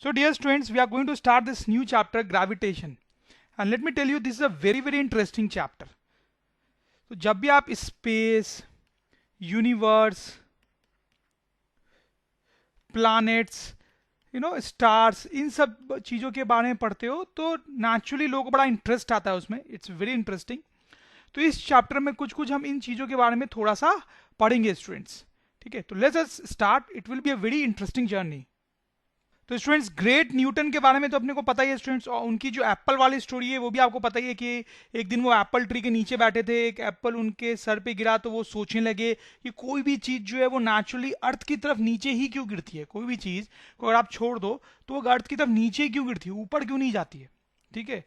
So dear students, we are going to start this new chapter, gravitation. And let me tell you, this is a very interesting chapter. तो जब भी आप space, universe, planets, stars, इन सब चीज़ों के बारे में पढ़ते हो तो नेचुरली लोगों को बड़ा इंटरेस्ट आता है उसमें. It's very interesting. तो इस चैप्टर में कुछ कुछ हम इन चीज़ों के बारे में थोड़ा सा पढ़ेंगे स्टूडेंट्स. ठीक है, तो let's us start. It will be a very interesting journey. तो स्टूडेंट्स, ग्रेट न्यूटन के बारे में तो अपने को पता ही है स्टूडेंट्स, और उनकी जो एप्पल वाली स्टोरी है वो भी आपको पता ही है कि एक दिन वो एप्पल ट्री के नीचे बैठे थे, एक एप्पल उनके सर पे गिरा तो वो सोचने लगे कि कोई भी चीज़ जो है वो नेचुरली अर्थ की तरफ नीचे ही क्यों गिरती है. कोई भी चीज़ को अगर आप छोड़ दो तो वो अर्थ की तरफ नीचे ही क्यों गिरती है, ऊपर क्यों नहीं जाती है. ठीक है,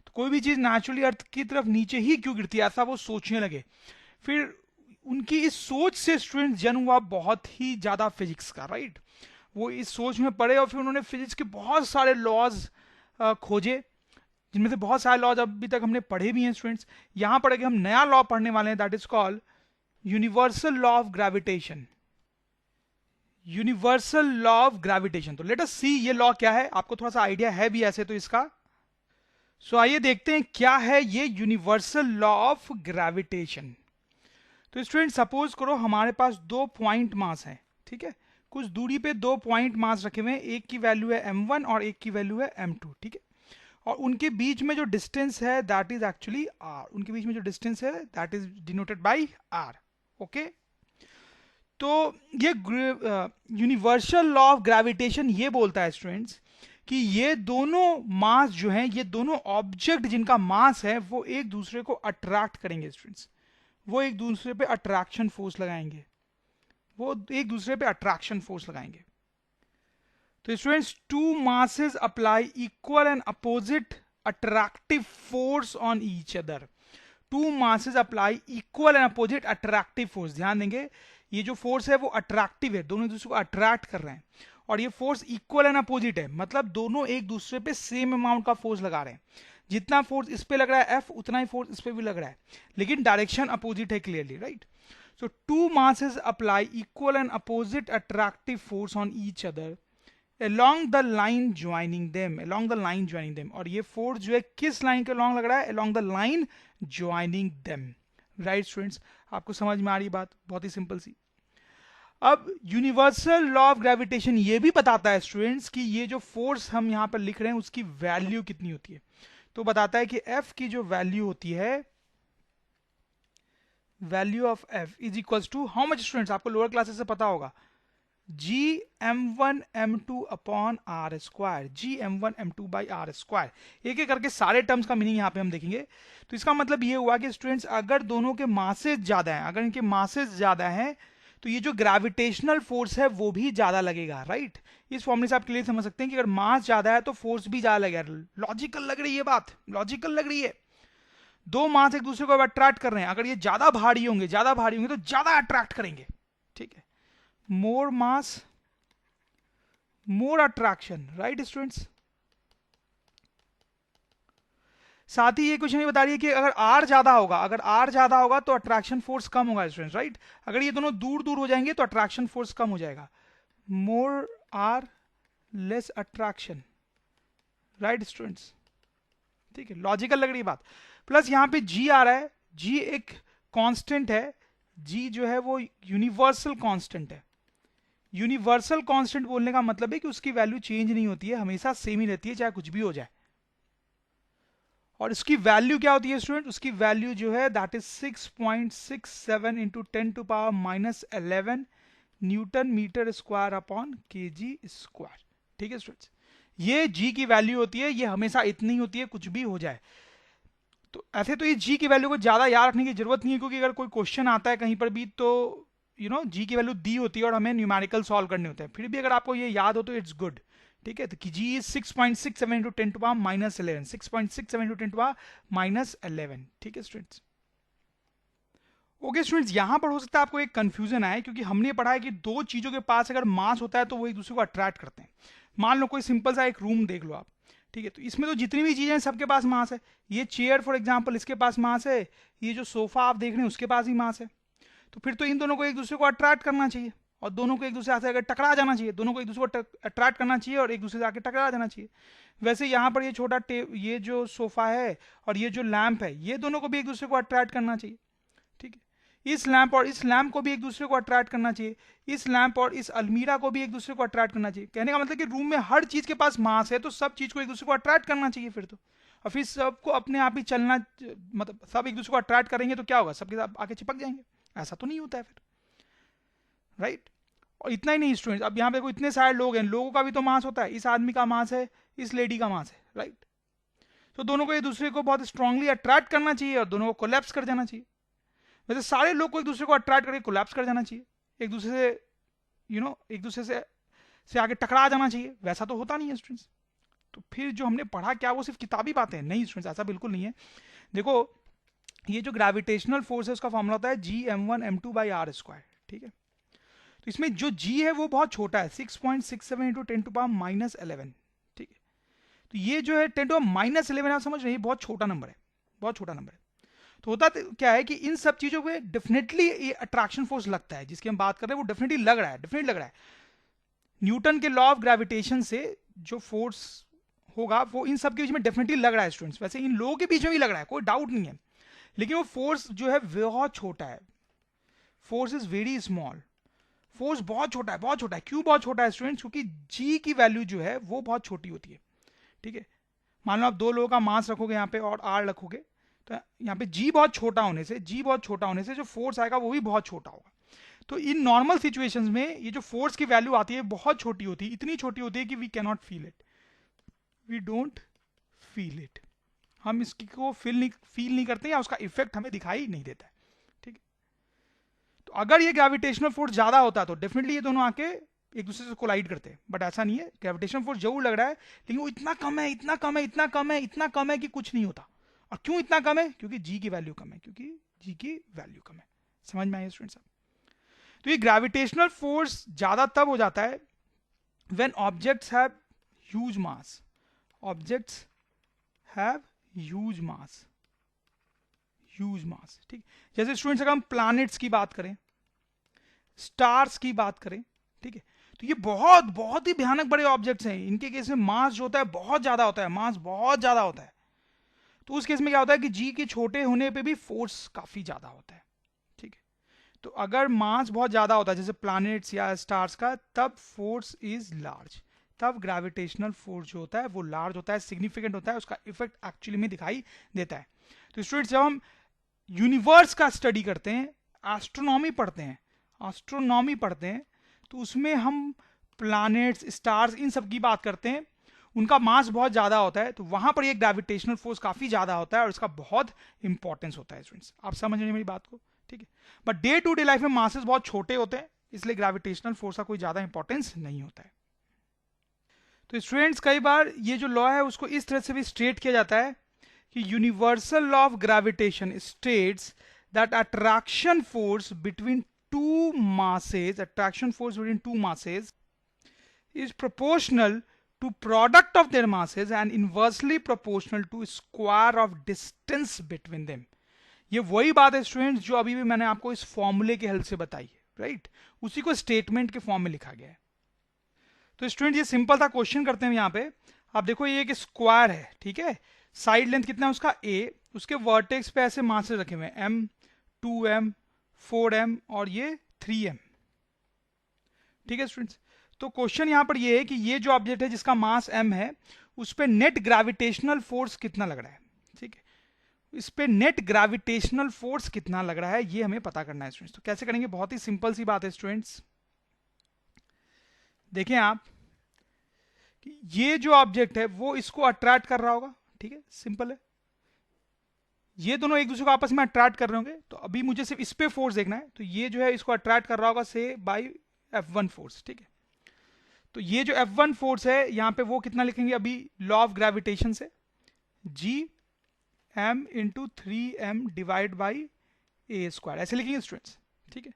तो कोई भी चीज़ नेचुरली अर्थ की तरफ नीचे ही क्यों गिरती है, ऐसा वो सोचने लगे. फिर उनकी इस सोच से स्टूडेंट जन्म हुआ बहुत ही ज़्यादा फिजिक्स का. राइट, वो इस सोच में पढ़े और फिर उन्होंने फिजिक्स के बहुत सारे लॉज खोजे, जिनमें से बहुत सारे लॉज अभी तक हमने पढ़े भी हैं स्टूडेंट्स. यहाँ पढ़े कि हम नया लॉ पढ़ने वाले हैं, that is called universal law of gravitation. Universal law of gravitation. तो लेट अस सी ये लॉ क्या है. आपको थोड़ा सा आइडिया है भी ऐसे तो इसका. सो आइए देखते हैं क्या है ये यूनिवर्सल लॉ ऑफ ग्रेविटेशन. तो स्टूडेंट, सपोज करो हमारे पास दो पॉइंट मास है. ठीक है, कुछ दूरी पे दो पॉइंट मास रखे हुए हैं, एक की वैल्यू है m1 और एक की वैल्यू है m2. ठीक है, और उनके बीच में जो डिस्टेंस है दैट इज एक्चुअली r. उनके बीच में जो डिस्टेंस है that is denoted by r. Okay, तो ये यूनिवर्सल लॉ ऑफ ग्रेविटेशन ये बोलता है स्टूडेंट्स कि ये दोनों मास जो हैं, ये दोनों ऑब्जेक्ट जिनका मास है वो एक दूसरे को अट्रैक्ट करेंगे स्टूडेंट्स. वो एक दूसरे पे अट्रैक्शन फोर्स लगाएंगे. वो एक दूसरे पे अट्रैक्शन फोर्स लगाएंगे. तो students, two masses apply equal and opposite attractive force on each other. Two masses apply equal and opposite attractive force. ध्यान देंगे, ये जो फोर्स है वो अट्रैक्टिव है, दोनों एक दूसरे को अट्रैक्ट कर रहे हैं. और ये फोर्स इक्वल एंड अपोजिट है, मतलब दोनों एक दूसरे पे सेम अमाउंट का फोर्स लगा रहे हैं. जितना फोर्स इस पे लग रहा है F, उतना ही फोर्स इस पे भी लग रहा है, लेकिन डायरेक्शन अपोजिट है clearly. Right, so two masses apply equal and opposite attractive force on each other along the line joining them. along the line joining them. और ये फोर्स जो है किस लाइन के along लग रहा है? along the line joining them. Right students, आपको समझ में आ रही बात? बहुत ही सिंपल सी. अब यूनिवर्सल लॉ ऑफ ग्रेविटेशन ये भी बताता है स्टूडेंट्स कि ये जो फोर्स हम यहाँ पर लिख रहे हैं उसकी वैल्यू कितनी होती है. तो बताता है कि F की जो वैल्यू होती है, value of F is equals to how much students, आपको लोअर क्लासेस से पता होगा, G m1 m2 upon R square. G m1 m2 by R square. एक एक करके सारे टर्म्स का मीनिंग यहाँ पे हम देखेंगे. तो इसका मतलब ये हुआ कि स्टूडेंट्स, अगर दोनों के मासेज ज्यादा हैं, अगर इनके मासेज ज्यादा हैं तो ये जो ग्रेविटेशनल फोर्स है वो भी ज्यादा लगेगा. राइट, इस फॉर्मूले से आप क्लियर समझ सकते हैं कि अगर मास ज्यादा है तो फोर्स भी ज्यादा लगेगा. लॉजिकल लग रही है बात? लॉजिकल लग रही है. दो मास एक दूसरे को अट्रैक्ट कर रहे हैं, अगर ये ज्यादा भारी होंगे तो ज्यादा अट्रैक्ट करेंगे. ठीक है, मोर मास मोर अट्रैक्शन. राइट स्टूडेंट्स, साथ ही ये क्वेश्चन ये बता रही है कि अगर R ज्यादा होगा तो अट्रैक्शन फोर्स कम होगा स्टूडेंट्स. राइट, अगर ये दोनों दूर दूर हो जाएंगे तो अट्रैक्शन फोर्स कम हो जाएगा. मोर R less attraction. Right students, ठीक है, लॉजिकल लग रही है बात. प्लस यहाँ पे G आ रहा है. G एक कांस्टेंट है. G जो है वो यूनिवर्सल कांस्टेंट है. यूनिवर्सल कांस्टेंट बोलने का मतलब है कि उसकी वैल्यू चेंज नहीं होती है, हमेशा सेम ही रहती है चाहे कुछ भी हो जाए. और उसकी वैल्यू क्या होती है स्टूडेंट? उसकी वैल्यू जो है that is 6.67 into 10 to power minus 11 newton metre square upon kg square. ठीक है स्टूडेंट्स, ये G की वैल्यू होती है, ये हमेशा इतनी होती है कुछ भी हो जाए. तो ऐसे तो ये G की वैल्यू को ज्यादा याद रखने की जरूरत नहीं है, क्योंकि अगर कोई क्वेश्चन आता है कहीं पर भी तो G की वैल्यू दी होती है और हमें न्यूमेरिकल सॉल्व करने होते हैं. फिर भी अगर आपको ये याद हो तो इट्स गुड. ठीक है, तो G is 6.67 into 10 to power minus 11. 6.67 into 10 to power minus 11. ठीक है स्टूडेंट्स. ओके स्टूडेंट्स, यहां पर हो सकता है आपको एक कंफ्यूजन आए, क्योंकि हमने पढ़ा है कि दो चीजों के पास अगर मास होता है तो वो एक दूसरे को अट्रैक्ट करते हैं. मान लो कोई सिंपल सा एक रूम देख लो आप. ठीक है, तो इसमें तो जितनी भी चीजें हैं सबके पास मास है. ये चेयर फॉर एग्जांपल, इसके पास मास है. ये जो सोफा आप देख रहे हैं उसके पास ही मास है. तो फिर तो इन दोनों को एक दूसरे को अट्रैक्ट करना चाहिए. और दोनों को एक दूसरे से आकर टकरा जाना चाहिए, दोनों को एक दूसरे को अट्रैक्ट करना चाहिए और एक दूसरे से आकर टकरा जाना चाहिए। वैसे यहाँ पर ये छोटा ये जो सोफा है और ये जो लैंप है, ये दोनों को भी एक दूसरे को अट्रैक्ट करना चाहिए, ठीक है। इस लैंप और इस लैंप को भी एक दूसरे को अट्रैक्ट करना चाहिए, इस लैंप और इस अलमीरा को भी एक दूसरे को अट्रैक्ट करना चाहिए। कहने का मतलब कि रूम में हर चीज के पास मास है, तो सब चीज को एक दूसरे को अट्रैक्ट करना चाहिए फिर तो। और फिर सबको अपने आप ही चलना, मतलब सब एक दूसरे को अट्रैक्ट करेंगे तो क्या होगा, सबके साथ आके चिपक जाएंगे। ऐसा तो नहीं होता है फिर, राइट। और इतना ही नहीं स्टूडेंट्स, अब यहाँ पे देखो इतने सारे लोग हैं, लोगों का भी तो मास होता है, इस आदमी का मास है, इस लेडी का मास है, राइट। तो दोनों को एक दूसरे को बहुत स्ट्रांगली अट्रैक्ट करना चाहिए और दोनों को कोलैप्स कर जाना चाहिए। वैसे सारे लोग को एक दूसरे को अट्रैक्ट करके कोलैप्स कर जाना चाहिए, एक दूसरे से एक दूसरे से आगे टकरा जाना चाहिए। वैसा तो होता नहीं है स्टूडेंट्स। तो फिर जो हमने पढ़ा क्या वो सिर्फ किताबी बातें हैं? नहीं स्टूडेंट्स, ऐसा बिल्कुल नहीं है। देखो ये जो ग्रेविटेशनल फोर्स है उसका फॉर्मूला होता है Gm1m2/r², ठीक है। तो इसमें जो G है वो बहुत छोटा है, 6.67 × 10⁻11, ठीक है। तो ये जो है 10⁻11 आप समझ रहे हैं, बहुत छोटा नंबर है, बहुत छोटा नंबर है। तो होता क्या है कि इन सब चीजों पे डेफिनेटली ये अट्रैक्शन फोर्स लगता है, जिसकी हम बात कर रहे हैं वो डेफिनेटली लग रहा है, डेफिनेटली लग रहा है। न्यूटन के लॉ ऑफ ग्रेविटेशन से जो फोर्स होगा वो इन सब के बीच में डेफिनेटली लग रहा है स्टूडेंट्स। वैसे इन लोगों के बीच में भी लग रहा है, कोई डाउट नहीं है, लेकिन वो फोर्स जो है बहुत छोटा है। Force is very small, force बहुत छोटा है, बहुत छोटा है। क्यों बहुत छोटा है स्टूडेंट्स? क्योंकि जी की वैल्यू जो है वो बहुत छोटी होती है, ठीक है। मान लो आप दो लोगों का मास रखोगे यहाँ पे और आर रखोगे, तो यहाँ पे जी बहुत छोटा होने से, जो फोर्स आएगा वो भी बहुत छोटा होगा। तो इन नॉर्मल सिचुएशंस में ये जो फोर्स की वैल्यू आती है बहुत छोटी होती है, इतनी छोटी होती है कि we can not feel it, we don't feel it. हम इसको फील नहीं करते या उसका इफेक्ट हमें दिखाई नहीं देता है, ठीक है। तो अगर ये ग्रेविटेशनल फोर्स ज्यादा होता तो डेफिनेटली ये दोनों आके एक दूसरे से कोलाइड करते हैं, बट ऐसा नहीं है। ग्रेविटेशनल फोर्स जरूर लग रहा है, लेकिन वो इतना कम है, इतना कम है, इतना कम है, इतना कम है कि कुछ नहीं होता। और क्यों इतना कम है? क्योंकि जी की वैल्यू कम है, क्योंकि जी की वैल्यू कम है। समझ में आया स्टूडेंट साहब? तो ये ग्रेविटेशनल फोर्स ज्यादा तब हो जाता है when objects have huge mass, objects have huge mass, huge mass, ठीक। जैसे स्टूडेंट्स अगर हम प्लैनेट्स की बात करें, स्टार्स की बात करें, ठीक है, तो ये बहुत बहुत ही भयानक बड़े ऑब्जेक्ट्स हैं। इनके केस में मास जो होता है बहुत ज्यादा होता है, मास बहुत ज्यादा होता है। तो उस केस में क्या होता है कि जी के छोटे होने पे भी फोर्स काफी ज्यादा होता है, ठीक है। तो अगर मास बहुत ज्यादा होता है जैसे प्लैनेट्स या स्टार्स का, तब फोर्स इज लार्ज, तब ग्रेविटेशनल फोर्स जो होता है वो लार्ज होता है, सिग्निफिकेंट होता है, उसका इफेक्ट एक्चुअली में दिखाई देता है। तो स्टूडेंट्स जब हम यूनिवर्स का स्टडी करते हैं, एस्ट्रोनॉमी पढ़ते हैं, एस्ट्रोनॉमी पढ़ते हैं, तो उसमें हम प्लैनेट्स, स्टार्स, इन सब की बात करते हैं, उनका मास बहुत ज्यादा होता है, तो वहां पर ये ग्रेविटेशनल फोर्स काफी ज्यादा होता है और इसका बहुत इंपॉर्टेंस होता है स्टूडेंट्स। आप समझ रहे हैं मेरी बात को, ठीक है। But day to day life में मासेस बहुत छोटे होते हैं, इसलिए ग्रेविटेशनल फोर्स का कोई ज्यादा इंपॉर्टेंस नहीं होता है। तो स्टूडेंट्स कई बार ये जो लॉ है उसको इस तरह से भी स्टेट किया जाता है कि universal law of gravitation states that attraction force between two masses, attraction force between two masses is proportional to product of their masses and inversely proportional to square of distance between them. ये वही बात है students जो अभी भी मैंने आपको इस फॉर्मूले के हेल्प से बताई है, राइट। उसी को स्टेटमेंट के फॉर्म में लिखा गया है। तो स्टूडेंट ये सिंपल था, क्वेश्चन करते हैं यहाँ पे। आप देखो ये एक स्क्वायर है, ठीक है, साइड लेंथ कितना है उसका a, उसके वर्टेक्स पे ऐसे मासेस रखे हुए हैं m, 2m, 4m और ये 3m, ठीक है स्टूडेंट्स। तो क्वेश्चन यहां पर ये है कि ये जो ऑब्जेक्ट है जिसका मास m है उस पे नेट ग्रेविटेशनल फोर्स कितना लग रहा है, ठीक है। इस पे नेट ग्रेविटेशनल फोर्स कितना लग रहा है ये हमें पता करना है स्टूडेंट्स। तो कैसे करेंगे? बहुत ही सिंपल सी बात है स्टूडेंट्स। देखें आप कि ये जो ऑब्जेक्ट है वो इसको अट्रैक्ट कर रहा होगा, ठीक है, सिंपल है। ये दोनों एक दूसरे को आपस में अट्रैक्ट कर रहे होंगे, तो अभी मुझे सिर्फ इस पे फोर्स देखना है। तो ये जो है इसको अट्रैक्ट कर रहा होगा से बाय F1 फोर्स, ठीक है। तो ये जो F1 फोर्स है यहाँ पे वो कितना लिखेंगे अभी लॉ ऑफ ग्रेविटेशन से, Gm × 3m divide by a², ऐसे लिखेंगे स्टूडेंट्स, ठीक है।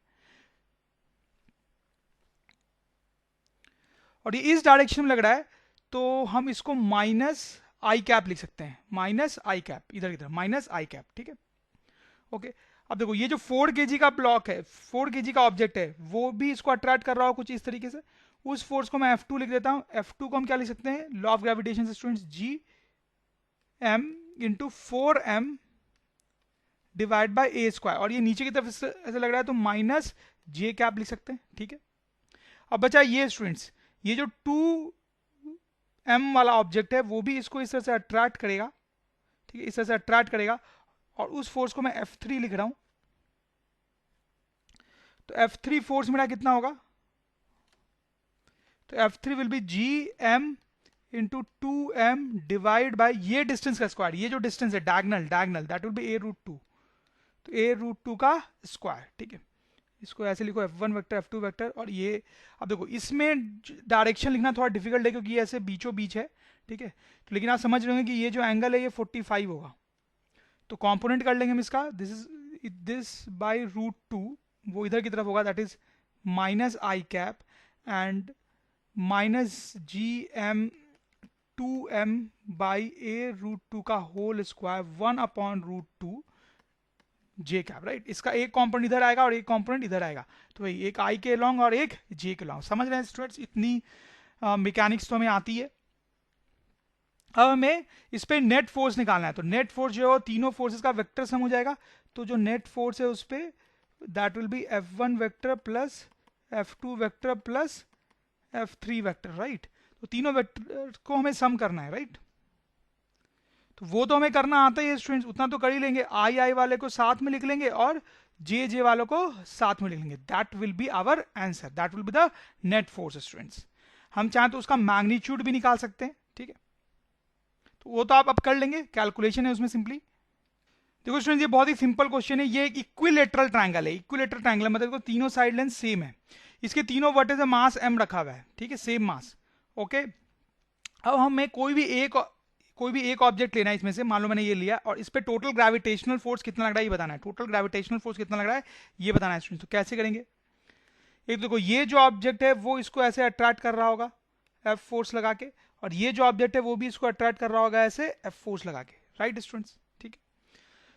और ये इस डायरेक्शन में लग रहा है तो हम इसको माइनस आई कैप लिख सकते हैं, माइनस आई कैप, इधर इधर माइनस आई कैप, ठीक है, ओके। अब देखो ये जो 4 kg का ब्लॉक है, 4 kg का ऑब्जेक्ट है, वो भी इसको अट्रैक्ट कर रहा हो कुछ इस तरीके से। उस फोर्स को मैं F2 लिख देता हूं। F2 को हम क्या लिख सकते हैं, लॉ ऑफ ग्रेविटेशन से students, G M into 4m divide by A square, और ये नीचे की तरफ ऐसे लग रहा है तो माइनस जे कैप लिख सकते हैं, ठीक है। अब बचा ये स्टूडेंट्स, ये जो 2m वाला ऑब्जेक्ट है वो भी इसको इस तरह से अट्रैक्ट करेगा, ठीक है, इस तरह से अट्रैक्ट करेगा, और उस फोर्स को मैं F3 लिख रहा हूं। तो F3 फोर्स मेरा कितना होगा, तो F3 will be G M into 2m divide by ये डिस्टेंस का स्क्वायर, ये जो डिस्टेंस है diagonal that will B a√2, तो a√2 का स्क्वायर, ठीक है। इसको ऐसे लिखो F1 वेक्टर F2 वेक्टर, और ये अब देखो इसमें डायरेक्शन लिखना थोड़ा डिफिकल्ट है क्योंकि ये ऐसे बीचों बीच है, ठीक है। तो लेकिन आप समझ रहे होंगे कि ये जो एंगल है ये 45 होगा, तो कंपोनेंट कर लेंगे हम इसका, दिस बाई √2, वो इधर की तरफ होगा, that is minus I cap and minus G M 2m by a√2 का whole square 1/√2 J cap, right. इसका एक कंपोनेंट इधर आएगा और एक कंपोनेंट इधर आएगा, तो भाई एक आई के लॉन्ग और एक जे के लॉन्ग। समझ रहे हैं स्टूडेंट्स, इतनी मैकेनिक्स तो हमें आती है। अब हमें इस पे नेट फोर्स निकालना है, तो नेट फोर्स जो तीनों फोर्सेस का वेक्टर सम हो जाएगा, तो जो नेट फोर्स है उस पर that will B F1 vector plus F2 vector plus F3 vector, right. तो तीनों वेक्टर को हमें सम करना है, राइट। तो वो तो हमें करना आता ही है स्टूडेंट्स, उतना तो कर ही लेंगे। आई वाले को साथ में लिख लेंगे और जे वालों को साथ में लिख लेंगे, that will be our answer, that will be the net force students. हम चाहें तो उसका मैग्नीट्यूड भी निकाल सकते हैं, ठीक है, तो वो तो आप अब कर लेंगे, कैलकुलेशन है उसमें सिंपली। देखो स्टूडेंट्स ये बहुत ही सिंपल क्वेश्चन है, ये एक इक्विलेटरल ट्रायंगल है। इक्विलेटरल ट्रायंगल मतलब तीनों साइड लेंथ सेम है, इसके तीनों वर्टेक्स में मास m रखा हुआ है, ठीक है, सेम मास, ओके। अब हमें कोई भी एक ऑब्जेक्ट लेना है इसमें से, मान लो मैंने ये लिया, और इस पे टोटल ग्रेविटेशनल फोर्स कितना लग रहा है ये बताना है, टोटल ग्रेविटेशनल फोर्स कितना लग रहा है ये बताना है स्टूडेंट्स। तो कैसे करेंगे, एक देखो ये जो ऑब्जेक्ट है वो इसको ऐसे अट्रैक्ट कर रहा होगा F फोर्स लगा के, और ये जो ऑब्जेक्ट है वो भी इसको अट्रैक्ट कर रहा होगा ऐसे F फोर्स लगा के, राइट स्टूडेंट्स, ठीक है।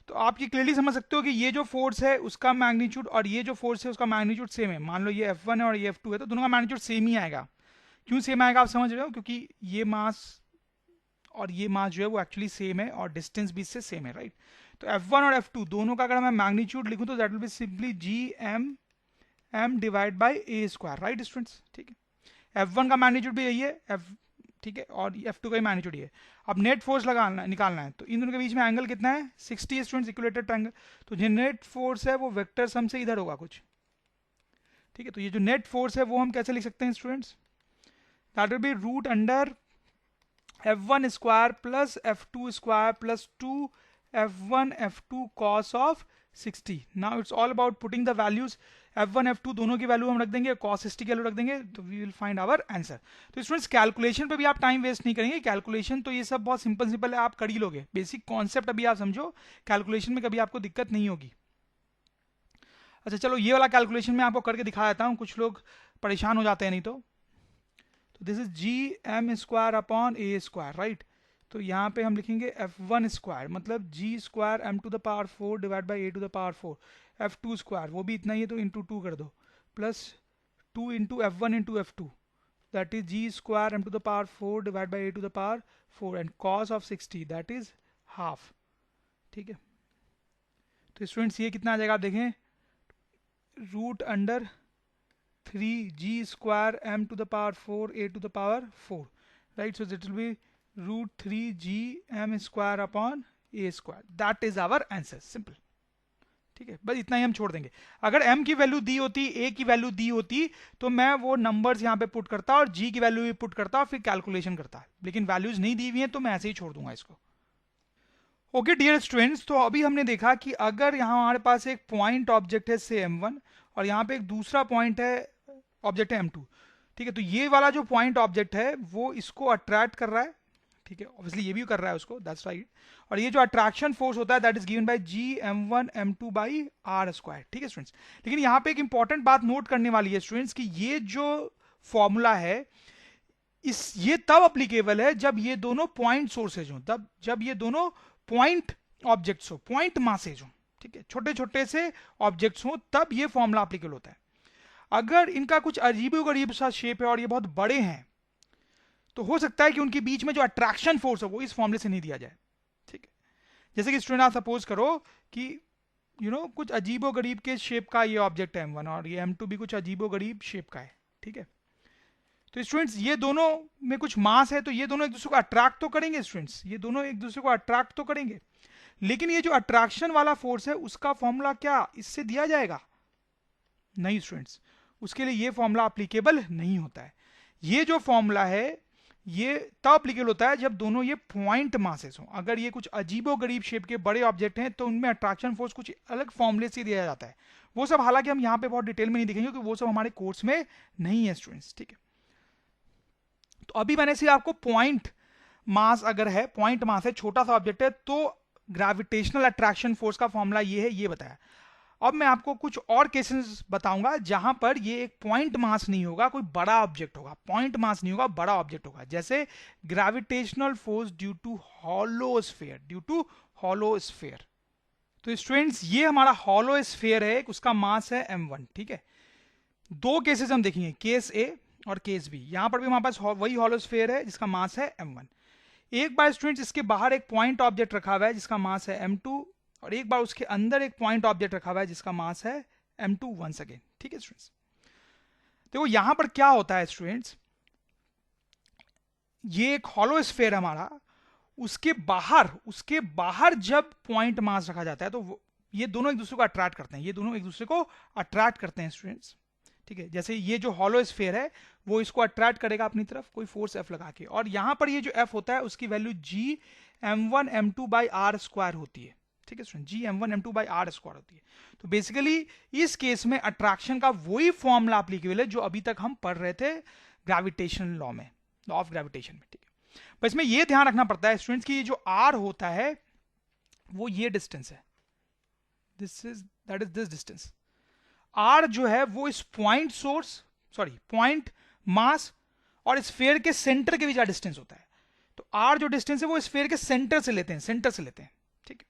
तो आप ये क्लियरली समझ सकते हो कि ये जो फोर्स है उसका मैग्नीट्यूड और ये जो फोर्स है उसका मैग्नीट्यूड सेम है। मान लो ये F1 है और ये F2 है, तो दोनों का मैग्नीट्यूड सेम ही आएगा। क्यों सेम आएगा आप समझ रहे हो, क्योंकि ये मास और ये मास जो है वो एक्चुअली सेम है और डिस्टेंस भी इससे सेम है, राइट। तो F1 और F2 दोनों का अगर मैं मैग्नीट्यूड लिखूं तो that will be simply G M divide by A square, right students, ठीक है। F1 का मैग्नीट्यूड भी यही है, ठीक है, और F2 का ही मैग्नीट्यूड ये है। अब नेट फोर्स निकालना है, तो इन दोनों के बीच में एंगल कितना है 60 स्टूडेंट्स, इक्विलेटरल ट्रायंगल। तो जो नेट फोर्स है वो वेक्टर सम से इधर होगा कुछ, ठीक है। तो ये जो नेट फोर्स है वो हम कैसे लिख सकते हैं students, that will be root under F1 square plus F2 square plus 2 F1 F2 cos of 60। Now it's all about putting the values, F1 F2 दोनों की वैल्यू हम रख देंगे, cos 60 की वैल्यू रख देंगे, तो we will find our answer. तो स्टूडेंट्स कैलकुलेशन पे भी आप टाइम वेस्ट नहीं करेंगे, कैलकुलेशन तो ये सब बहुत सिंपल है, आप कर ही लोगे। बेसिक कॉन्सेप्ट अभी आप समझो, कैलकुलेशन में कभी आपको दिक्कत नहीं होगी। अच्छा चलो ये वाला कैलकुलेशन मैं आपको करके दिखा देता हूँ, कुछ लोग परेशान हो जाते हैं नहीं तो this is G M square upon a square, right. तो यहाँ पे हम लिखेंगे F1 स्क्वायर मतलब G square m to the power 4 divide by a to the power 4, F2 square वो भी इतना ही है तो इंटू 2 कर दो, plus 2 into F1 into F2 that is G square m to the power 4 divide by a to the power 4 and cos of 60 that is half, ठीक है। तो स्टूडेंट्स ये कितना आ जाएगा आप देखें, root under 3g square m to the power 4 a to the power 4, right, so that will be root 3g m square upon a square, that is our answer, simple, ठीक है। बस इतना ही हम छोड़ देंगे। अगर m की वैल्यू दी होती, a की वैल्यू दी होती, तो मैं वो नंबर्स यहाँ पे पुट करता और g की वैल्यू भी पुट करता और फिर कैलकुलेशन करता, लेकिन वैल्यूज नहीं दी हुई है तो मैं ऐसे ही छोड़ दूंगा इसको। ओके डियर स्टूडेंट्स, तो अभी हमने देखा कि अगर यहाँ हमारे पास एक पॉइंट ऑब्जेक्ट है से m1 और यहाँ पे एक दूसरा पॉइंट है ऑब्जेक्ट है m2, ठीक है। तो ये वाला जो पॉइंट ऑब्जेक्ट है वो इसको अट्रैक्ट कर रहा है, ठीक है, ऑब्वियसली ये भी कर रहा है उसको, दैट्स राइट। और ये जो अट्रैक्शन फोर्स होता है that is given by G m1 m2 by R square, ठीक है स्टूडेंट्स। लेकिन यहाँ पे एक इंपॉर्टेंट बात नोट करने वाली है स्टूडेंट्स कि ये जो फॉर्मूला है ये तब अप्लीकेबल है जब ये दोनों पॉइंट सोर्सेज हो, तब जब ये दोनों पॉइंट ऑब्जेक्ट्स हो, पॉइंट मासेज हो, ठीक है, छोटे छोटे से ऑब्जेक्ट्स हो तब ये फॉर्मूला एप्लीकेबल होता है। अगर इनका कुछ अजीबोगरीब सा शेप है और ये बहुत बड़े हैं तो हो सकता है कि उनके बीच में जो अट्रैक्शन फोर्स है वो इस फॉर्मूले से नहीं दिया जाए। ठीक है, जैसे कि स्टूडेंट आप सपोज करो कि कुछ अजीबोगरीब के शेप का ये ऑब्जेक्ट है M1 और ये M2 भी कुछ अजीबोगरीब शेप का है। ठीक है, तो स्टूडेंट्स ये दोनों में कुछ मास है तो ये दोनों एक दूसरे को अट्रैक्ट तो करेंगे स्टूडेंट्स, ये दोनों एक दूसरे को अट्रैक्ट तो करेंगे, लेकिन ये जो अट्रैक्शन वाला फोर्स है उसका फॉर्मूला क्या इससे दिया जाएगा? नहीं स्टूडेंट्स, उसके लिए ये फॉर्मूला एप्लीकेबल नहीं होता है। ये जो फॉर्मूला है ये तब एप्लीकेबल होता है जब दोनों ये पॉइंट मासेस हो। अगर ये कुछ अजीबोगरीब शेप के बड़े ऑब्जेक्ट हैं तो उनमें अट्रैक्शन फोर्स कुछ अलग फॉर्मूले से दिया जाता है। वो सब हालांकि हम यहाँ पे बहुत डिटेल में नहीं देखेंगे क्योंकि वो सब हमारे कोर्स में नहीं है स्टूडेंट्स। ठीक है, तो अभी मैंने सिर्फ आपको पॉइंट मास, अगर है पॉइंट मास है, छोटा सा ऑब्जेक्ट है, तो ग्रेविटेशनल अट्रैक्शन फोर्स का फॉर्मूला ये है, ये बताया। अब मैं आपको कुछ और केसेस बताऊंगा जहां पर ये एक पॉइंट मास नहीं होगा, कोई बड़ा ऑब्जेक्ट होगा, पॉइंट मास नहीं होगा, बड़ा ऑब्जेक्ट होगा, जैसे gravitational force due to hollow sphere, due to hollow sphere. तो स्टूडेंट्स ये हमारा हॉलो स्फीयर है, उसका मास है m1। ठीक है, दो केसेस हम देखेंगे, केस ए और केस बी। यहां पर भी हमारे पास वही हॉलो स्फीयर है जिसका मास है m1। एक बार स्टूडेंट्स इसके बाहर एक पॉइंट ऑब्जेक्ट रखा हुआ है जिसका मास है m2, और एक बार उसके अंदर एक पॉइंट ऑब्जेक्ट रखा हुआ है जिसका मास है m2 वंस अगेन। ठीक है स्टूडेंट्स, देखो यहां पर क्या होता है स्टूडेंट्स, ये एक हॉलो स्फीयर हमारा, उसके बाहर जब पॉइंट मास रखा जाता है तो ये दोनों एक दूसरे को अट्रैक्ट करते हैं, ये दोनों एक दूसरे को अट्रैक्ट करते हैं स्टूडेंट्स। ठीक है, जैसे ये जो हॉलो स्फीयर है वो इसको अट्रैक्ट करेगा अपनी तरफ कोई फोर्स F लगा के, और यहां पर ये जो F होता है उसकी value G m1 m2 by R square होती है। ठीक है student, G m1 m2 by R square होती है। तो बेसिकली इस केस में अट्रैक्शन का वही फॉर्मूला एप्लीकेबल है जो अभी तक हम पढ़ रहे थे ग्रेविटेशन लॉ में, लॉ ऑफ ग्रेविटेशन में। ठीक है, पर इसमें यह ध्यान रखना पड़ता है स्टूडेंट्स कि ये जो R होता है वो ये डिस्टेंस है, that is this distance. R जो है वो इस पॉइंट मास और स्फीयर के सेंटर के बीच का डिस्टेंस होता है। तो R जो डिस्टेंस है वो स्फीयर के सेंटर से लेते हैं, ठीक है।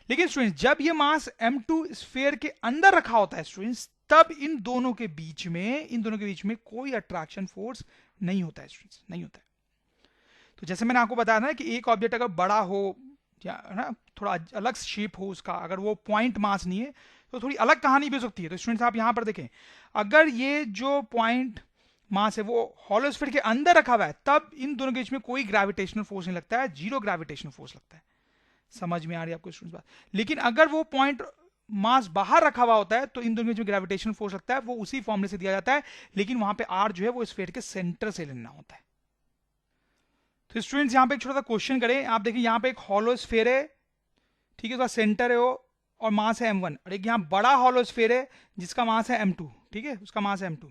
लेकिन स्टूडेंट्स जब ये मास m2 स्फीयर के अंदर रखा होता है स्टूडेंट्स, तब इन दोनों के बीच में कोई अट्रैक्शन फोर्स नहीं होता है स्टूडेंट्स, नहीं होता है। तो जैसे मैंने आपको बताया ना कि एक ऑब्जेक्ट अगर बड़ा हो या ना थोड़ा अलग शेप हो उसका, अगर वो पॉइंट मास नहीं है तो थोड़ी अलग कहानी भी हो सकती है। तो स्टूडेंट्स आप यहां पर देखें, अगर ये जो पॉइंट मास है वो हॉलो स्फीयर के अंदर रखा हुआ है तब इन दोनों के बीच में कोई ग्रेविटेशनल फोर्स नहीं लगता है, जीरो ग्रेविटेशनल फोर्स लगता है। समझ में आ रही है आपको स्टूडेंट्स बात? लेकिन अगर वो पॉइंट मास बाहर रखा हुआ होता है तो इन दोनों के बीच में ग्रेविटेशनल फोर्स लगता है, वो उसी फॉर्मूले से दिया जाता है, लेकिन वहां पे R जो है वो स्फीयर के सेंटर से लेना होता है। तो स्टूडेंट्स यहां पे एक छोटा सा क्वेश्चन करें, आप देखिए यहां पे एक हॉलो स्फीयर है, ठीक है, उसका सेंटर है वो और मास है m1, और एक यहाँ बड़ा हॉलो स्फीयर है जिसका मास है m2, ठीक है, उसका मास है m2।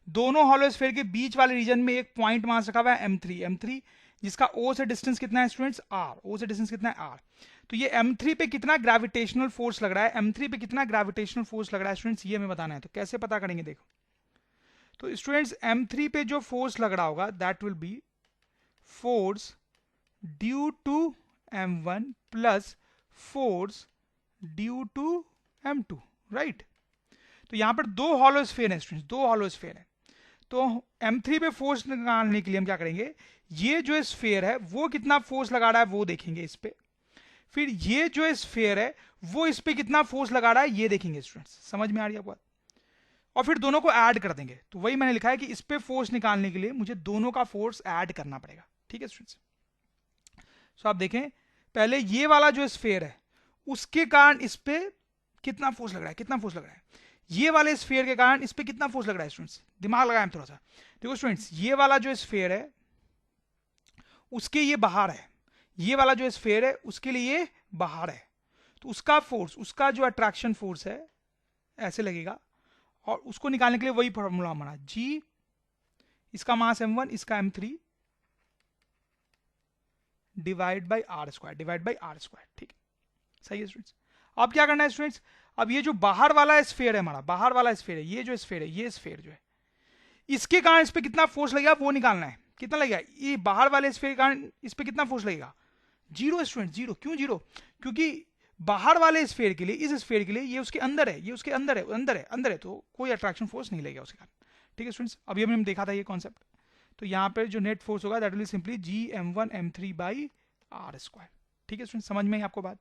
दोनों हॉलो स्फीयर के बीच वाले रीजन में एक पॉइंट मास रखा हुआ है m3 जिसका O से डिस्टेंस कितना है स्टूडेंट्स? R। O से डिस्टेंस कितना है? R। तो ये m3 पे कितना ग्रेविटेशनल फोर्स लग रहा है, m3 पे कितना ग्रेविटेशनल फोर्स लग रहा है स्टूडेंट्स, ये हमें बताना है। तो कैसे पता करेंगे? देखो, तो स्टूडेंट्स m3 पे जो फोर्स लग रहा होगा that will be force due to m1 plus force due to m2, right. तो यहां पर दो हॉलो स्फीयर है स्टूडेंट्स, दो हॉलो स्फीयर है। तो m3 पे फोर्स निकालने के लिए हम क्या करेंगे, ये जो स्फीयर है वो कितना फोर्स लगा रहा है वो देखेंगे इस पे, फिर ये जो स्फीयर है वो इस पे कितना फोर्स लगा रहा है ये देखेंगे स्टूडेंट्स। समझ में आ रही है आपको बात? और फिर दोनों को ऐड कर देंगे। तो वही मैंने लिखा है कि इस पे फोर्स निकालने के लिए मुझे दोनों का फोर्स ऐड करना पड़ेगा, ठीक है स्टूडेंट्स। सो आप देखें, पहले ये वाला जो स्फीयर है उसके कारण इस पे कितना फोर्स लग रहा है, कितना फोर्स लग रहा है, ये वाले स्फीयर के कारण इस पे कितना फोर्स लग रहा है स्टूडेंट्स, दिमाग लगाएं थोड़ा सा। देखो स्टूडेंट्स, ये वाला जो स्फीयर है उसके ये बाहर है, ये वाला जो स्फीयर है उसके लिए ये बाहर है, तो उसका फोर्स, उसका जो अट्रैक्शन फोर्स है ऐसे लगेगा, और उसको निकालने के लिए वही फॉर्मूला हमारा G, इसका मास m1, इसका m3 divide by R square, ठीक है, सही है स्टूडेंट्स। अब क्या करना है स्टूडेंट्स, अब ये जो बाहर वाला स्फीयर है हमारा, बाहर वाला स्फीयर है, ये जो स्फीयर है, ये स्फीयर जो है, इसके कारण इस पे कितना फोर्स लगेगा वो निकालना है। कितना लगेगा, ये बाहर वाले स्फीयर के कारण इस पे कितना फोर्स लगेगा? Zero student, zero. क्यों जीरो? क्योंकि बाहर वाले स्फीयर के लिए, इस स्फीयर के लिए ये उसके अंदर है, ये उसके अंदर है, अंदर है, तो कोई अट्रैक्शन फोर्स नहीं लगेगा उसके कारण। ठीक है स्टूडेंट्स, अभी हमने देखा था ये कॉन्सेप्ट। तो यहाँ पर जो नेट फोर्स होगा दैट विल सिंपली Gm1m3/r²। ठीक है स्टूडेंट्स, समझ में आपको बात?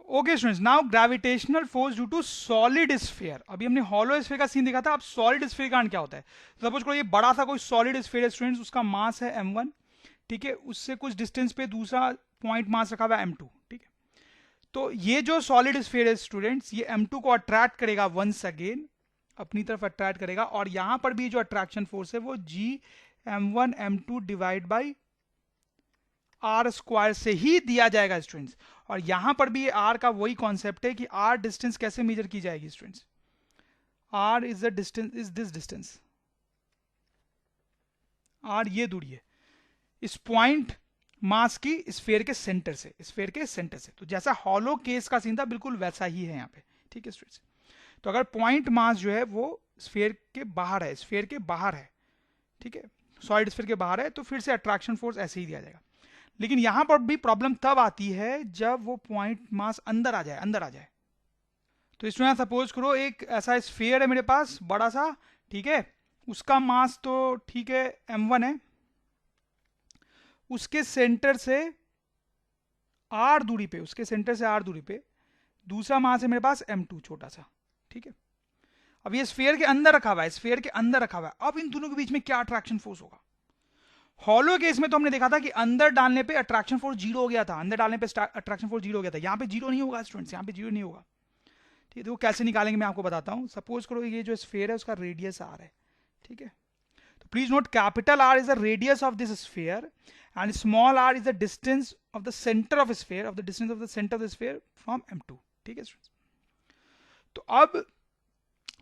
Okay students, now gravitational force due to solid sphere. अभी हमने हॉलो स्फीयर का सीन देखा था, अब सॉलिड स्फीयर का क्या होता है। सपोज करो ये बड़ा सा कोई सॉलिड स्फीयर है स्टूडेंट्स, उसका मास है m1, ठीक है, उससे कुछ डिस्टेंस पे दूसरा पॉइंट मास रखा हुआ है m2, ठीक है। तो ये जो सॉलिड स्फीयर है स्टूडेंट्स, ये m2 को अट्रैक्ट करेगा वंस अगेन, अपनी तरफ अट्रैक्ट करेगा, और यहां पर भी जो अट्रैक्शन फोर्स है वो Gm1m2 डिवाइड बाई r² से ही दिया जाएगा स्टूडेंट्स। और यहां पर भी r का वही कॉन्सेप्ट है कि r डिस्टेंस कैसे मेजर की जाएगी students. r is the distance, is this distance, r ये दूरी है इस पॉइंट मास की स्फीयर के सेंटर से, स्फीयर के सेंटर से। तो जैसा हॉलो केस का सीन था बिल्कुल वैसा ही है यहाँ पे। ठीक है स्टूडेंट्स, तो अगर पॉइंट मास जो है वो स्फीयर के बाहर है, स्फीयर के बाहर है, ठीक है, सॉलिड स्फीयर के बाहर है, तो फिर से अट्रैक्शन फोर्स ऐसे ही दिया जाएगा। लेकिन यहां पर भी प्रॉब्लम तब आती है जब वो पॉइंट मास अंदर आ जाए, अंदर आ जाए। तो इसमें सपोज करो एक ऐसा स्फीयर है मेरे पास बड़ा सा, ठीक है, उसका मास तो ठीक है m1 है, उसके सेंटर से r दूरी पे, उसके सेंटर से r दूरी पे दूसरा मास है मेरे पास m2 छोटा सा, ठीक है। अब ये स्फीयर के अंदर रखा हुआ है, स्फीयर के अंदर रखा हुआ है। अब इन दोनों के बीच में क्या अट्रैक्शन फोर्स होगा? हॉलो केस में तो हमने देखा था कि अंदर डालने पे अट्रैक्शन फोर्स 0 हो गया था, अंदर डालने पे अट्रैक्शन फोर्स 0 हो गया था। यहां पे 0 नहीं होगा स्टूडेंट्स, यहां पे 0 नहीं होगा। ठीक है, तो वो कैसे निकालेंगे मैं आपको बताता हूं। सपोज करो ये जो स्फीयर है उसका रेडियस r है, ठीक है। तो please note capital R is the radius of this sphere and small r is the distance of the centre of sphere, of the distance of the centre of the sphere from m2। ठीक है students, तो अब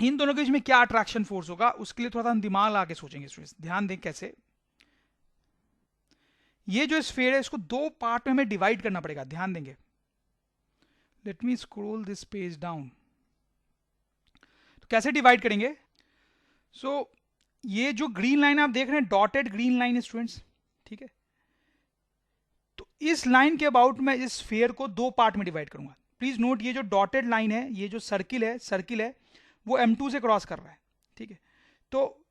इन दोनों के बीच में क्या attraction force होगा उसके लिए थोड़ा सा हम दिमाग लगा के सोचेंगे स्टूडेंट्स। ध्यान दें कैसे। ये जो स्फीयर है इसको दो पार्ट में हमें डिवाइड करना पड़ेगा, ध्यान देंगे। Let me scroll this page down. तो कैसे डिवाइड करेंगे? सो ये जो ग्रीन लाइन आप देख रहे हैं, डॉटेड ग्रीन लाइन है स्टूडेंट्स, ठीक है। तो इस लाइन के अबाउट मैं इस स्फीयर को दो पार्ट में डिवाइड करूंगा। प्लीज नोट ये जो डॉटेड लाइन है, ये जो सर्किल है वो m2 से क्रॉस कर रहा है, ठीक है। तो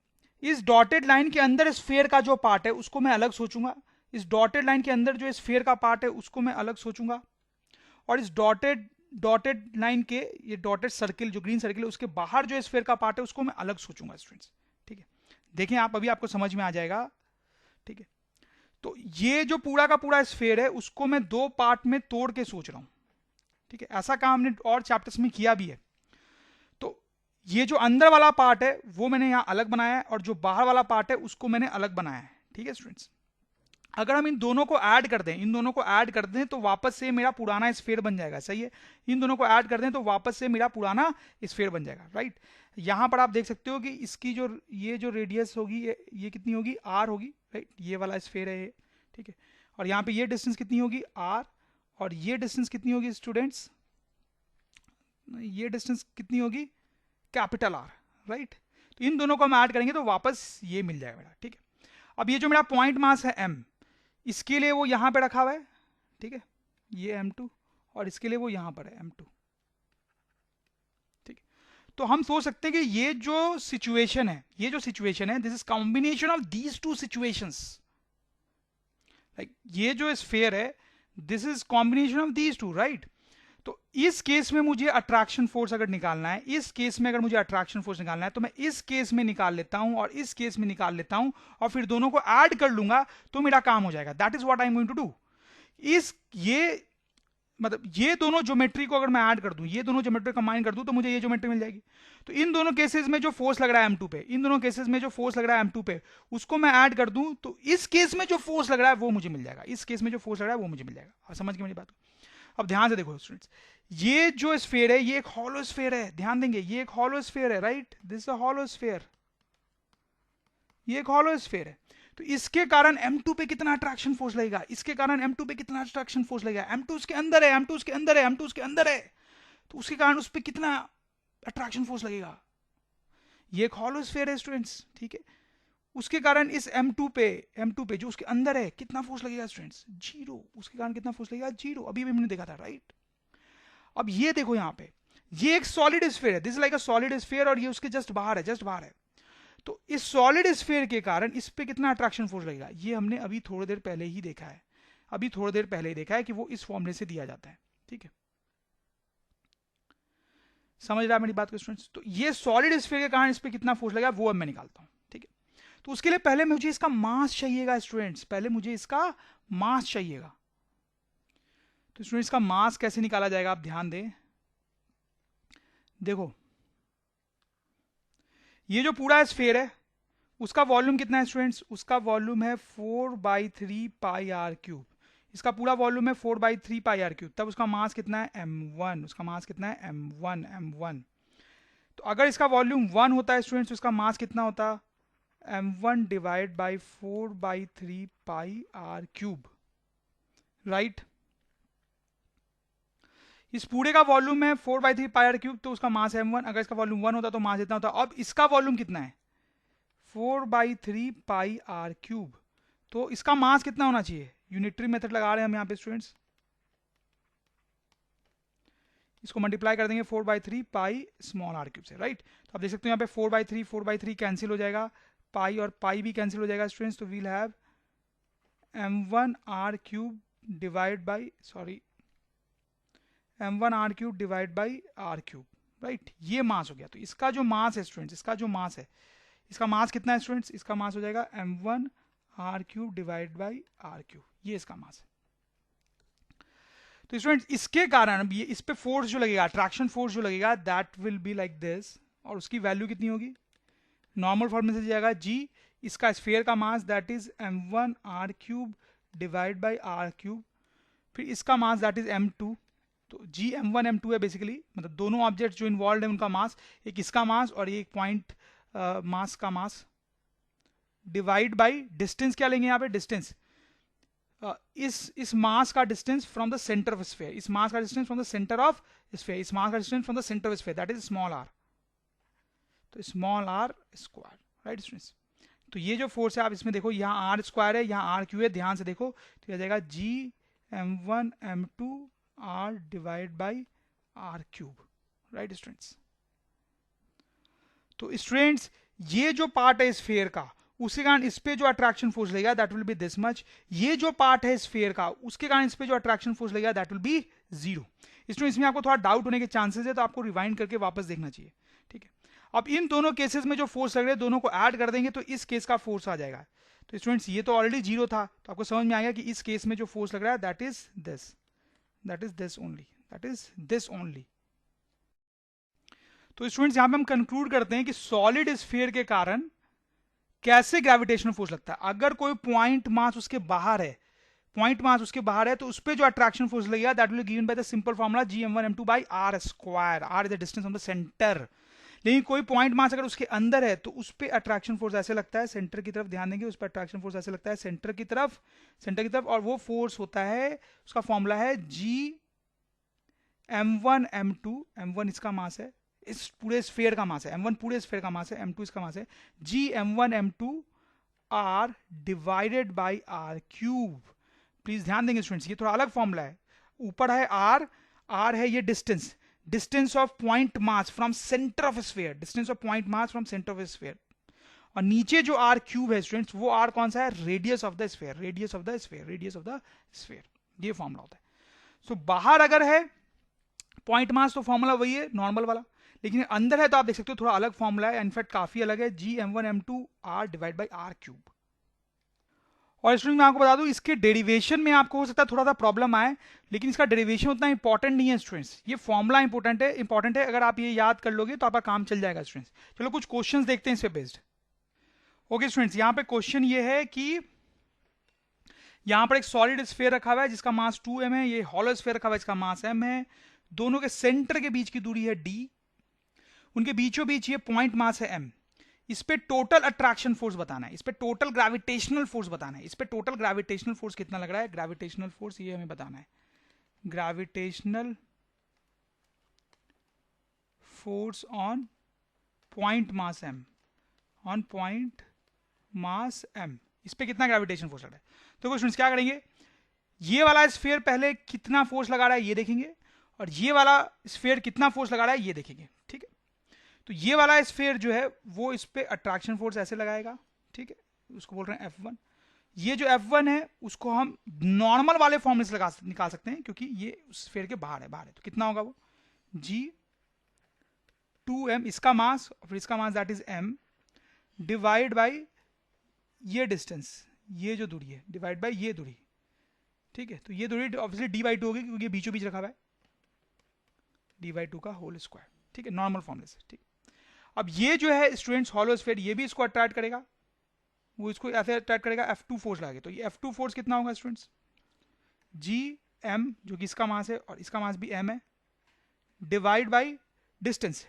इस डॉटेड लाइन के अंदर स्फीयर का जो पार्ट है उसको मैं अलग सोचूंगा, इस डॉटेड लाइन के अंदर जो स्फीयर का पार्ट है उसको मैं अलग सोचूंगा, और इस डॉटेड लाइन के, ये डॉटेड सर्किल जो ग्रीन सर्किल है उसके बाहर जो स्फीयर का पार्ट है उसको मैं अलग सोचूंगा स्टूडेंट्स। ठीक है, देखें आप, अभी आपको समझ में आ जाएगा। ठीक है, तो ये जो पूरा का पूरा स्फीयर है उसको मैं दो पार्ट में तोड़ के सोच रहा हूं, ठीक है। ऐसा काम हमने और चैप्टर्स में किया भी है। तो ये जो अंदर वाला पार्ट है वो मैंने यहां अलग बनाया है, और जो बाहर वाला पार्ट है उसको मैंने अलग बनाया है। ठीक है स्टूडेंट्स, अगर हम इन दोनों को ऐड कर दें, इन दोनों को ऐड कर दें तो वापस से मेरा पुराना स्फीयर बन जाएगा, सही है। इन दोनों को ऐड कर दें तो वापस से मेरा पुराना स्फीयर बन जाएगा, राइट। यहां पर आप देख सकते हो कि इसकी जो ये जो रेडियस होगी ये कितनी होगी, r होगी, राइट। ये वाला स्फीयर है ये, ठीक है। और यहाँ पे ये डिस्टेंस कितनी होगी, r, और ये डिस्टेंस कितनी होगी स्टूडेंट्स, ये डिस्टेंस कितनी होगी, कैपिटल R, राइट। तो इन दोनों को हम ऐड करेंगे तो वापस ये मिल जाएगा मेरा, ठीक है। अब ये जो मेरा पॉइंट मास है m, इसके लिए वो यहां पे रखा हुआ है, ठीक है, ये m2, और इसके लिए वो यहां पर है m2। ठीक है, तो हम सोच सकते हैं कि ये जो सिचुएशन है this is combination of these two situations. Like ये जो स्फीयर है this is combination of these two, right. तो इस केस में मुझे अट्रैक्शन फोर्स अगर निकालना है, इस केस में अगर मुझे अट्रैक्शन फोर्स निकालना है तो मैं इस केस में निकाल लेता हूं और इस केस में निकाल लेता हूं, और फिर दोनों को ऐड कर लूंगा तो मेरा काम हो जाएगा। That is what I am going to do. ये मतलब ये दोनों ज्योमेट्री को अगर मैं ऐड कर दूं, ये दोनों ज्योमेट्री कंबाइन कर दूं तो मुझे ये ज्योमेट्री मिल जाएगी। तो इन दोनों केसेस में जो फोर्स लग रहा है m2 पे, इन दोनों केसेस में जो फोर्स लग रहा है m2 पे, उसको मैं ऐड कर दूं तो इस केस में जो फोर्स लग रहा है वो मुझे मिल जाएगा, इस केस में जो फोर्स लग रहा है वो मुझे मिल जाएगा। आप समझ गए मेरी बात को? अब ध्यान से देखो स्टूडेंट्स, ये जो स्फीयर है ये एक हॉलो स्फीयर है, ध्यान देंगे, ये एक हॉलो स्फीयर है, right. This is a hollow sphere, ये एक हॉलो स्फीयर है। तो इसके कारण m2 पे कितना अट्रैक्शन फोर्स लगेगा, इसके कारण m2 पे कितना अट्रैक्शन फोर्स लगेगा, m2 उसके अंदर है, m2 उसके अंदर है, m2 उसके अंदर है, तो उसके कारण उस पर कितना अट्रैक्शन फोर्स लगेगा। ये एक हॉलो स्फीयर है स्टूडेंट्स, ठीक है। उसके कारण इस M2 पे जो उसके अंदर है कितना फोर्स लगेगा स्टूडेंट्स? जीरो। उसके कारण कितना फोर्स लगेगा? जीरो। अभी भी हमने देखा था, राइट? अब ये देखो यहाँ पे, ये एक सॉलिड स्फीयर है, this like a solid sphere, और ये उसके जस्ट बाहर है, जस्ट बाहर है। तो इस सॉलिड स्फीयर के कारण इस पे कितना अट्रैक्शन फोर्स लगेगा? ये हमने अभी थोड़ी देर पहले ही देखा है, अभी थोड़ी देर पहले ही देखा है कि वो इस फॉर्मूले से दिया जाता है, ठीक है? समझ रहा है मेरी बात को स्टूडेंट्स? तो ये सॉलिड स्फीयर के कारण इस पे कितना फोर्स लगेगा वो अब मैं निकालता हूं, ठीक है? तो उसके लिए पहले मुझे इसका मास चाहिएगा स्टूडेंट्स, पहले मुझे इसका मास चाहिएगा। तो स्टूडेंट्स इसका मास कैसे निकाला जाएगा, आप ध्यान दें। देखो ये जो पूरा स्फीयर है उसका वॉल्यूम कितना है स्टूडेंट्स? उसका वॉल्यूम है 4/3 पाई आर क्यूब। इसका पूरा वॉल्यूम है 4/3 पाई आर क्यूब। तब उसका मास कितना है? m1। उसका मास कितना है? m1। तो अगर इसका वॉल्यूम 1 होता है स्टूडेंट्स तो इसका मास कितना होता? m1 divide by 4/3 pi R cube, right? इस पूरे का वॉल्यूम है 4/3 पाई आर क्यूब, तो उसका मास m1। अगर इसका वॉल्यूम 1 होता तो मास इतना होता। अब इसका वॉल्यूम कितना है? 4/3 पाई आर क्यूब। तो इसका मास कितना होना चाहिए? यूनिटरी मेथड लगा रहे हैं हम यहाँ पे स्टूडेंट्स, इसको मल्टीप्लाई कर देंगे 4/3 पाई स्मॉल आर क्यूब से, राइट? तो आप देख सकते हो यहाँ पे 4/3 कैंसिल हो जाएगा, पाई और पाई भी कैंसिल हो जाएगा स्टूडेंट्स। तो we'll have m1 R cube divide by m1 R cube divide by R cube, right? ये मास हो गया। तो इसका जो मास है स्टूडेंट्स, इसका जो मास है, इसका मास कितना है स्टूडेंट्स? इसका मास हो जाएगा m1 R cube divide by R cube, ये इसका मास है। तो स्टूडेंट्स इसके कारण ये इस पे फोर्स जो लगेगा, अट्रैक्शन फोर्स जो लगेगा, that will be like this, और उसकी वैल्यू कितनी होगी? नॉर्मल फॉर्म से जाएगा g, इसका स्फीयर का mass that is m1 R cube divide by R cube, फिर इसका मास दैट इज m2। तो g m1 m2 है बेसिकली, मतलब दोनों ऑब्जेक्ट जो इन्वॉल्व है उनका मास, एक इसका मास और एक पॉइंट मास का मास, डिवाइड बाई डिस्टेंस। क्या लेंगे यहाँ पे? डिस्टेंस, इस मास का distance from the centre of sphere, इस मास का distance from the centre of sphere, इस मास का distance from the centre of sphere, that is small R. तो small R square, right students? तो ये जो फोर्स है आप इसमें देखो, यहाँ आर स्क्वायर है, यहाँ आर क्यू है, ध्यान से देखो। तो यह जाएगा G m1 m2 R divide by R cube, right students? तो स्टूडेंट्स ये जो पार्ट है स्फीयर का, उसके कारण इस पे जो अट्रैक्शन फोर्स लगेगा that will B this much. ये जो पार्ट है स्फीयर का, उसके कारण इस पे जो अट्रैक्शन फोर्स लगेगा दैट विल बी 0। स्टूडेंट्स इसमें आपको थोड़ा डाउट होने के चांसेस है, तो आपको रिवाइंड करके वापस देखना चाहिए, ठीक है? अब इन दोनों केसेस में जो फोर्स लग रहे हैं दोनों को ऐड कर देंगे तो इस केस का फोर्स आ जाएगा। तो स्टूडेंट्स ये तो ऑलरेडी 0 था, तो आपको समझ में आएगा कि इस केस में जो फोर्स लग रहा है that is this only, that is this only. तो स्टूडेंट्स यहां पे हम कंक्लूड करते हैं कि सॉलिड स्फीयर के कारण कैसे ग्रेविटेशनल फोर्स लगता है। अगर कोई पॉइंट मास उसके बाहर है, पॉइंट मास उसके बाहर है, तो उस पर जो अट्रैक्शन फोर्स लगेगा that will given by the simple formula gm1 m2 by R square. R is the distance from the centre. लेकिन कोई पॉइंट मास अगर उसके अंदर है तो उस पर अट्रैक्शन फोर्स ऐसे लगता है सेंटर की तरफ, ध्यान देंगे, उस पर अट्रैक्शन फोर्स ऐसे लगता है सेंटर की तरफ, और वो फोर्स होता है, उसका फॉर्मूला है g m1 m2, m1 इसका मास है, इस पूरे स्फीयर का मास है, m1 पूरे स्फीयर का मास है, m2 इसका मास है, g m1 m2 r divided by r cube. Please ध्यान देंगे स्टूडेंट्स, ये थोड़ा अलग फॉर्मूला है। ऊपर है r है ये distance of point mass from centre of sphere, distance of point mass from centre of sphere, और नीचे जो r क्यूब है स्टूडेंट्स, वो r कौन सा है? Radius of the sphere, radius of the sphere, ये फॉर्मूला होता है। सो बाहर अगर है पॉइंट मास तो फॉर्मूला वही है नॉर्मल वाला, लेकिन अंदर है तो आप देख सकते हो थोड़ा अलग फॉर्मूला है, इनफैक्ट काफी अलग है, G m1 m2 r divide by R cube. और स्टूडेंट मैं आपको बता दूं इसके डेरिवेशन में आपको हो सकता है थोड़ा सा प्रॉब्लम आए, लेकिन इसका डेरिवेशन उतना इंपॉर्टेंट नहीं है स्टूडेंट्स, ये फॉर्मूला इंपॉर्टेंट है, अगर आप ये याद कर लोगे तो आपका काम चल जाएगा स्टूडेंट्स। चलो कुछ क्वेश्चंस देखते हैं इस पे बेस्ड। ओके स्टूडेंट्स, यहाँ पे क्वेश्चन ये है कि यहाँ पर एक सॉलिड स्फीयर रखा हुआ है जिसका मास 2m है, ये हॉलो स्फीयर रखा हुआ है जिसका मास m है, दोनों के सेंटर के बीच की दूरी है d, उनके बीचों बीच ये पॉइंट मास है m। इस पे टोटल अट्रैक्शन फोर्स बताना है, इस पे टोटल ग्रेविटेशनल फोर्स बताना है, इस पे टोटल ग्रेविटेशनल फोर्स कितना लग रहा है, ग्रेविटेशनल फोर्स ये हमें बताना है, gravitational force on point mass m, on point mass m, इस पे कितना ग्रेविटेशन फोर्स लग रहा है। तो स्टूडेंट्स क्या करेंगे, ये वाला स्फीयर पहले कितना फोर्स लगा रहा है ये देखेंगे, और ये वाला स्फीयर कितना फोर्स लगा रहा है ये देखेंगे, ठीक है। तो ये वाला स्फीयर जो है वो इस पे अट्रैक्शन फोर्स ऐसे लगाएगा, ठीक है, उसको बोल रहे हैं F1। ये जो F1 है उसको हम नॉर्मल वाले फॉर्मूले से निकाल सकते हैं, क्योंकि ये स्फीयर के बाहर है, तो कितना होगा वो G2m, इसका मास और फिर इसका मास that is m, divide by ये डिस्टेंस, ये जो दूरी है डिवाइड बाई ये दूरी, ठीक है। तो ये दूरी ऑब्वियसली d/2 होगी क्योंकि ये बीचों बीच रखा हुआ है, d/2 का होल स्क्वायर, ठीक है, नॉर्मल फॉर्मूले से, ठीक। अब ये जो है स्टूडेंट्स हॉलो स्फीयर, ये भी इसको अट्रैक्ट करेगा, वो इसको ऐसे अट्रैक्ट करेगा, F2 फोर्स लगे, तो ये F2 फोर्स कितना होगा स्टूडेंट्स, Gm, जो कि इसका मास है और इसका मास भी m है, डिवाइड बाई डिस्टेंस,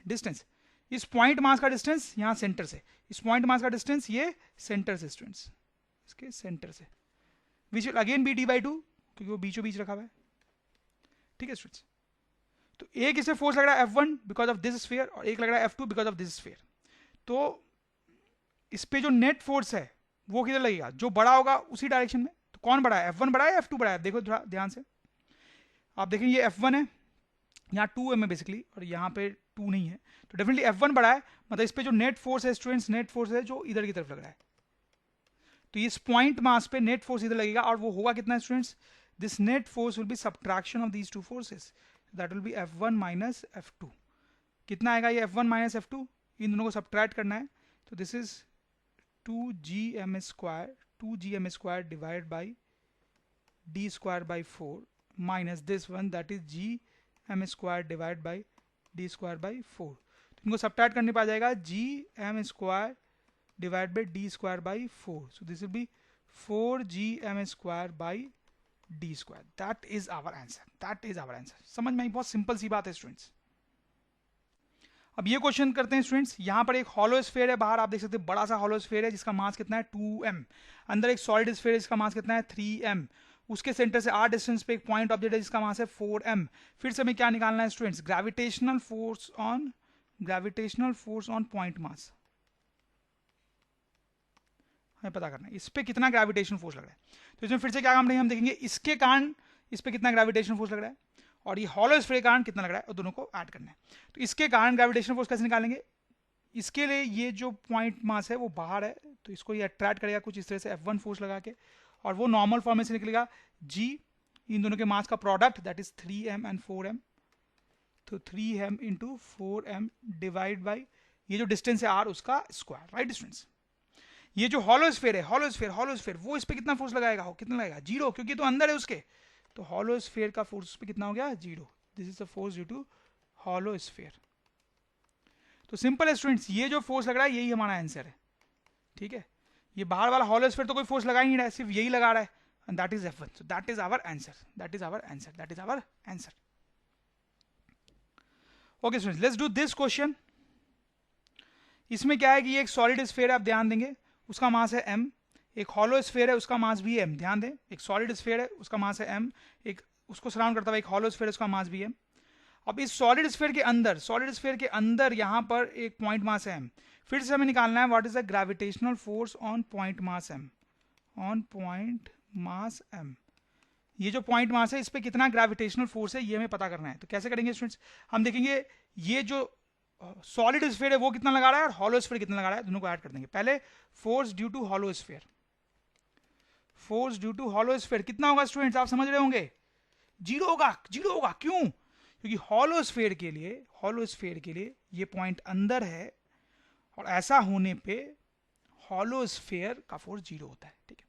इस पॉइंट मास का डिस्टेंस यहाँ सेंटर से, इस पॉइंट मास का डिस्टेंस ये सेंटर से स्टूडेंट्स, इसके सेंटर से, which will again B d/2 क्योंकि वो बीचों बीच रखा हुआ है, ठीक है स्टूडेंट्स। तो एक इसे फोर्स लग रहा है F1 because of this sphere और एक लग रहा है F2 because of this sphere. तो इस पे जो नेट फोर्स है वो किधर लगेगा, जो बड़ा होगा उसी डायरेक्शन में। तो कौन बड़ा है, F1 बड़ा है F2 बड़ा है, देखो थोड़ा ध्यान से, आप देखेंगे ये F1 है, यहाँ 2m है बेसिकली और यहाँ पे 2 नहीं है, तो डेफिनेटली F1 बड़ा है, मतलब इस पे जो नेट फोर्स है स्टूडेंट्स, नेट फोर्स है जो इधर की तरफ लग रहा है। तो इस पॉइंट मास पे नेट फोर्स इधर लगेगा और वो होगा कितना students, this net force will be subtraction of these two forces, that will B F1 minus F2। कितना आएगा ये F1 माइनस F2, इन दोनों को सबट्रैक्ट करना है, तो this is 2gm square divide by d square by 4 minus this one that is gm square divide by d square by 4। तो इनको सबट्रैक्ट करने पर आ जाएगा gm square divide by d square by 4, so this will be 4gm square by d square, that is our answer, समझ में आई, बहुत simple सी बात है स्टूडेंट्स। अब ये क्वेश्चन करते हैं स्टूडेंट्स, यहाँ पर एक हॉलो स्फीयर है, बाहर आप देख सकते हैं बड़ा सा हॉलो स्फीयर है जिसका मास कितना है 2m, अंदर एक सॉलिड स्फीयर है जिसका मास कितना है 3m, उसके सेंटर से r डिस्टेंस पे एक पॉइंट ऑब्जेक्ट है जिसका मास है 4m। फिर से हमें क्या निकालना है students, gravitational force on point mass हमें पता करना है, इस पे कितना ग्रेविटेशन फोर्स लग रहा है। तो इसमें फिर से क्या काम रहेंगे, हम देखेंगे इसके कारण इस पे कितना ग्रेविटेशन फोर्स लग रहा है और ये हॉलो स्फीयर के कारण कितना लग रहा है, और दोनों को ऐड करना है। तो इसके कारण ग्रेविटेशन फोर्स कैसे निकालेंगे, इसके लिए ये जो पॉइंट मास है वो बाहर है, तो इसको ये अट्रैक्ट करेगा कुछ इस तरह से F1 फोर्स लगा के, और वो नॉर्मल फॉर्म में से निकलेगा G, इन दोनों के मास का product that is 3m and 4m, तो 3m into 4m divide by ये जो डिस्टेंस है r उसका स्क्वायर, राइट डिस्टेंस। ये जो हॉलो स्फीयर है, हॉलो स्फीयर वो इस पे कितना फोर्स लगाएगा, कितना लगाएगा 0, क्योंकि तो अंदर है उसके, तो हॉलो स्फीयर का फोर्स पे कितना हो गया 0, this is the force due to hollow sphere. तो सिंपल है स्टूडेंट्स, ये जो फोर्स लग रहा है यही हमारा आंसर है, ठीक है। ये बाहर वाला हॉलो स्फीयर तो कोई फोर्स लगा ही नहीं रहा है, सिर्फ यही लगा रहा है, and that is F1, so that is our answer. Okay students, let's do this question. इसमें क्या है कि ये एक सॉलिड स्फीयर है, आप ध्यान देंगे, उसका मास है m, एक हॉलो स्फीयर है उसका मास भी m, ध्यान दें, एक सॉलिड स्फीयर है उसका मास है m, एक उसको सराउंड करता हुआ एक हॉलो स्फीयर है उसका मास भी m। अब इस सॉलिड स्फीयर के अंदर यहां पर एक पॉइंट मास है m, फिर से हमें निकालना है what is the gravitational force on point mass m, ये जो पॉइंट मास है इस पे कितना ग्रेविटेशनल फोर्स है ये हमें पता करना है। तो कैसे करेंगे स्टूडेंट्स, हम देखेंगे ये जो सॉलिड स्फीयर है वो कितना लगा रहा है और हॉलो स्फीयर कितना लगा रहा है, दोनों को ऐड कर देंगे। पहले force due to hollow sphere, कितना होगा स्टूडेंट्स, आप समझ रहे होंगे, 0 होगा। क्यों, क्योंकि हॉलो स्फीयर के लिए ये पॉइंट अंदर है और ऐसा होने पे हॉलो स्फीयर का फोर्स 0 होता है, ठीक है।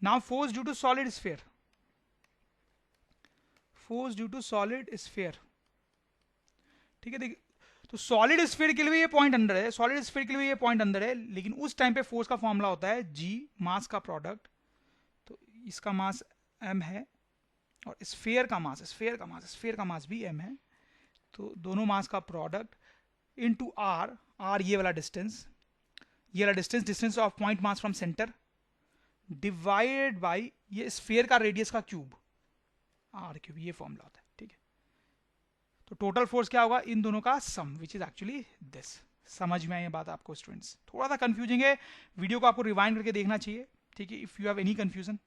Now force due to solid sphere, ठीक है। देखिए, तो सॉलिड स्फीयर के लिए ये पॉइंट अंदर है, लेकिन उस टाइम पे फोर्स का फॉर्मूला होता है G, मास का प्रोडक्ट, तो इसका मास m है और स्फीयर का मास भी m है, तो दोनों मास का प्रोडक्ट इनटू r ये वाला distance distance of point mass from centre, divided by ये स्फीयर का रेडियस का क्यूब r3, ये फॉर्मूला होता है, ठीक है। तो टोटल फोर्स क्या होगा, इन दोनों का सम, विच इज एक्चुअली दिस, समझ में आई ये बात आपको स्टूडेंट्स? थोड़ा सा कंफ्यूजिंग है, वीडियो को आपको रिवाइंड करके देखना चाहिए, ठीक है, if you have any confusion.